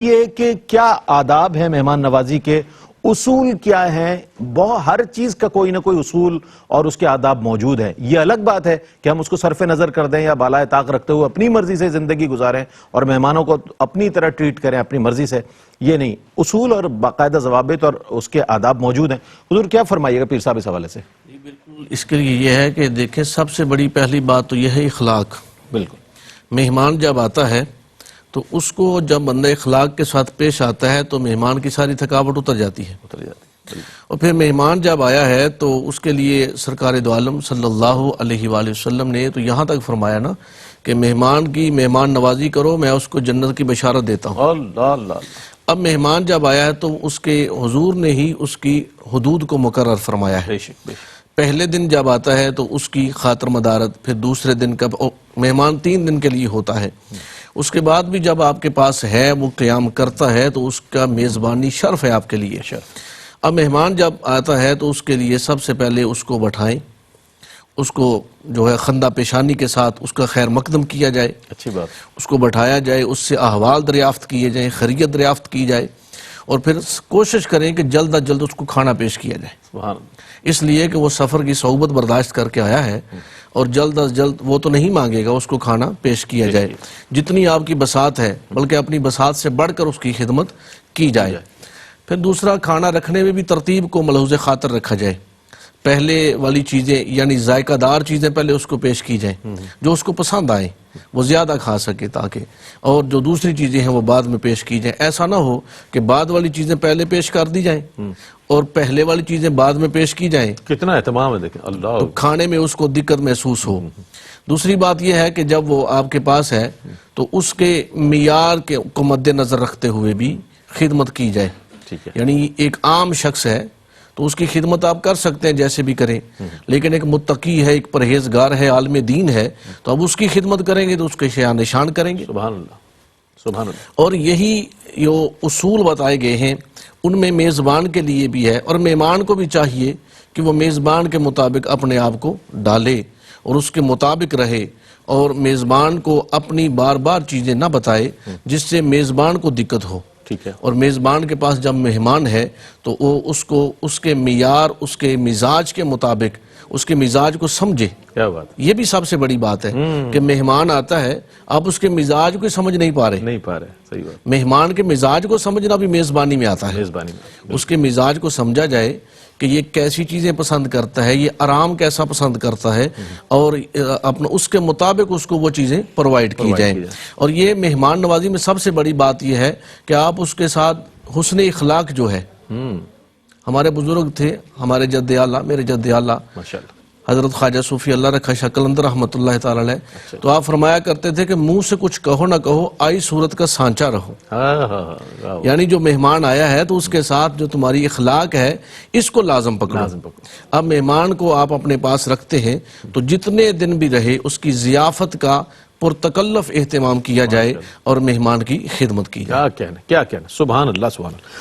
یہ کہ کیا آداب ہیں مہمان نوازی کے، اصول کیا ہیں؟ ہر چیز کا کوئی نہ کوئی اصول اور اس کے آداب موجود ہیں۔ یہ الگ بات ہے کہ ہم اس کو صرف نظر کر دیں یا بالائے طاق رکھتے ہوئے اپنی مرضی سے زندگی گزاریں اور مہمانوں کو اپنی طرح ٹریٹ کریں اپنی مرضی سے، یہ نہیں۔ اصول اور باقاعدہ ضوابط اور اس کے آداب موجود ہیں۔ حضور کیا فرمائیے گا پیر صاحب اس حوالے سے؟ جی بالکل، اس کے لیے یہ ہے کہ دیکھیں سب سے بڑی پہلی بات تو یہ ہے اخلاق۔ بالکل، مہمان جب آتا ہے تو اس کو جب بندہ اخلاق کے ساتھ پیش آتا ہے تو مہمان کی ساری تھکاوٹ اتر جاتی ہے۔ اور پھر مہمان جب آیا ہے تو اس کے لیے سرکار دو عالم صلی اللہ علیہ وآلہ وسلم نے تو یہاں تک فرمایا نا کہ مہمان کی مہمان نوازی کرو، میں اس کو جنت کی بشارت دیتا ہوں۔ اللہ اللہ۔ اب مہمان جب آیا ہے تو اس کے حضور نے ہی اس کی حدود کو مقرر فرمایا ہے۔ پہلے دن جب آتا ہے تو اس کی خاطر مدارت، پھر دوسرے دن کب مہمان 3 دن کے لیے ہوتا ہے، اس کے بعد بھی جب آپ کے پاس ہے وہ قیام کرتا ہے تو اس کا میزبانی شرف ہے آپ کے لیے۔ اب مہمان جب آتا ہے تو اس کے لیے سب سے پہلے اس کو بٹھائیں، اس کو جو ہے خندہ پیشانی کے ساتھ اس کا خیر مقدم کیا جائے، اچھی بات۔ اس کو بٹھایا جائے، اس سے احوال دریافت کیے جائیں، خیریت دریافت کی جائے، اور پھر کوشش کریں کہ جلد از جلد اس کو کھانا پیش کیا جائے، سبحان اللہ۔ اس لیے کہ وہ سفر کی صعوبت برداشت کر کے آیا ہے اور جلد از جلد وہ تو نہیں مانگے گا، اس کو کھانا پیش کیا جائے، جتنی آپ کی بساط ہے بلکہ اپنی بساط سے بڑھ کر اس کی خدمت کی جائے۔ پھر دوسرا، کھانا رکھنے میں بھی ترتیب کو ملحوظ خاطر رکھا جائے۔ پہلے والی چیزیں یعنی ذائقہ دار چیزیں پہلے اس کو پیش کی جائیں جو اس کو پسند آئیں، وہ زیادہ کھا سکے تاکہ، اور جو دوسری چیزیں ہیں وہ بعد میں پیش کی جائیں۔ ایسا نہ ہو کہ بعد والی چیزیں پہلے پیش کر دی جائیں اور پہلے والی چیزیں بعد میں پیش کی جائیں، کتنا اہتمام ہے دیکھیں، اللہ۔ تو کھانے میں اس کو دقت محسوس ہو۔ دوسری بات یہ ہے کہ جب وہ آپ کے پاس ہے تو اس کے معیار کو مد نظر رکھتے ہوئے بھی خدمت کی جائے۔ یعنی ایک عام شخص ہے تو اس کی خدمت آپ کر سکتے ہیں جیسے بھی کریں، لیکن ایک متقی ہے، ایک پرہیزگار ہے، عالم دین ہے، تو اب اس کی خدمت کریں گے تو اس کے شایان نشان کریں گے۔ سبحان اللہ، سبحان اللہ۔ اور یہی جو اصول بتائے گئے ہیں ان میں میزبان کے لیے بھی ہے، اور مہمان کو بھی چاہیے کہ وہ میزبان کے مطابق اپنے آپ کو ڈالے اور اس کے مطابق رہے، اور میزبان کو اپنی بار بار چیزیں نہ بتائے جس سے میزبان کو دقت ہو۔ اور میزبان کے پاس جب مہمان ہے تو وہ اس کو اس کے معیار، اس کے مزاج کے مطابق اس کے مزاج کو سمجھے۔ کیا بات، یہ بھی سب سے بڑی بات ہے کہ مہمان آتا ہے، آپ اس کے مزاج کو سمجھ نہیں پا رہے۔ صحیح بات۔ مہمان کے مزاج کو سمجھنا بھی میزبانی میں آتا ہے۔ میزبانی میں اس کے مزاج کو سمجھا جائے کہ یہ کیسی چیزیں پسند کرتا ہے، یہ آرام کیسا پسند کرتا ہے، اور اپنا اس کے مطابق اس کو وہ چیزیں پرووائڈ کی جائیں۔ اور یہ مہمان نوازی میں سب سے بڑی بات یہ ہے کہ آپ اس کے ساتھ حسن اخلاق جو ہے، ہمارے بزرگ تھے، ہمارے جد اعلیٰ، میرے جد اعلیٰ حضرت خواجہ صوفی اللہ رکھا شاہ قلندر رحمۃ اللہ تعالی علیہ، تو آپ فرمایا کرتے تھے کہ منہ سے کچھ کہو نہ کہو، آئی صورت کا سانچہ رہو۔ یعنی جو مہمان آیا ہے تو اس کے ساتھ جو تمہاری اخلاق ہے اس کو لازم پکڑو۔ اب مہمان کو آپ اپنے پاس رکھتے ہیں تو جتنے دن بھی رہے اس کی ضیافت کا پرتکلف اہتمام کیا جائے اور مہمان کی خدمت کی جائے۔ کیا کہنا، کیا کہنا، سبحان اللہ، سبحان اللہ۔